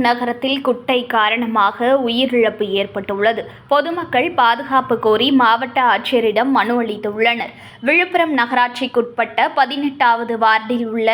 நகரத்தில் குட்டை காரணமாக உயிரிழப்பு ஏற்பட்டுள்ளது. பொதுமக்கள் பாதுகாப்பு கோரி மாவட்ட ஆட்சியரிடம் மனு அளித்துள்ளனர். விழுப்புரம் நகராட்சிக்குட்பட்ட 18வது வார்டில் உள்ள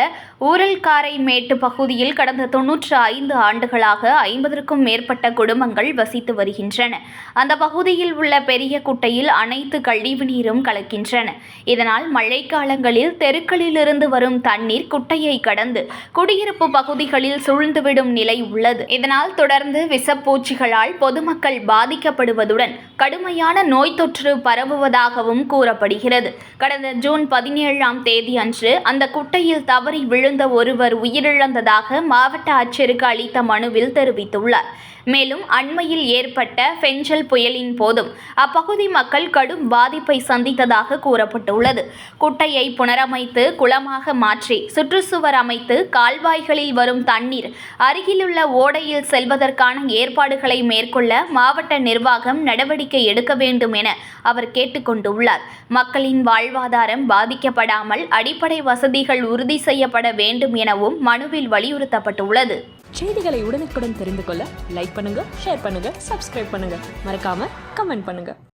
ஊரல்காரைமேட்டு பகுதியில் கடந்த 95 ஆண்டுகளாக 50க்கும் மேற்பட்ட குடும்பங்கள் வசித்து வருகின்றன. அந்த பகுதியில் உள்ள பெரிய குட்டையில் அனைத்து கழிவுநீரும் கலக்கின்றன. இதனால் மழைக்காலங்களில் தெருக்களிலிருந்து வரும் தண்ணீர் குட்டையை கடந்து குடியிருப்பு பகுதிகளில் சூழ்ந்துவிடும் நிலை உள்ளது. இதனால் தொடர்ந்து விஷப்பூச்சிகளால் பொதுமக்கள் பாதிக்கப்படுவதுடன் கடுமையான நோய் தொற்று பரவுவதாகவும் கூறப்படுகிறது. கடந்த ஜூன் 17ஆம் தேதி அன்று அந்த குட்டையில் தவறி விழுந்த ஒருவர் உயிரிழந்ததாக மாவட்ட ஆட்சியருக்கு அளித்த மனுவில் தெரிவித்துள்ளார். மேலும் அண்மையில் ஏற்பட்ட பெஞ்சல் புயலின் போதும் அப்பகுதி மக்கள் கடும் பாதிப்பை சந்தித்ததாக கூறப்பட்டுள்ளது. குட்டையை புனரமைத்து குளமாக மாற்றி சுற்றுச்சுவர் அமைத்து கால்வாய்களில் வரும் தண்ணீர் அருகிலுள்ள ஓடையில் செல்வதற்கான ஏற்பாடுகளை மேற்கொள்ள மாவட்ட நிர்வாகம் நடவடிக்கை எடுக்க வேண்டும் என அவர் கேட்டுக்கொண்டுள்ளார். மக்களின் வாழ்வாதாரம் பாதிக்கப்படாமல் அடிப்படை வசதிகள் உறுதி செய்யப்பட வேண்டும் எனவும் மனுவில் வலியுறுத்தப்பட்டுள்ளது. செய்திகளை உடனுக்குடன் தெரிந்து கொள்ள லைக் பண்ணுங்க, ஷேர் பண்ணுங்க, சப்ஸ்கிரைப் பண்ணுங்க, மறக்காம கமெண்ட் பண்ணுங்க.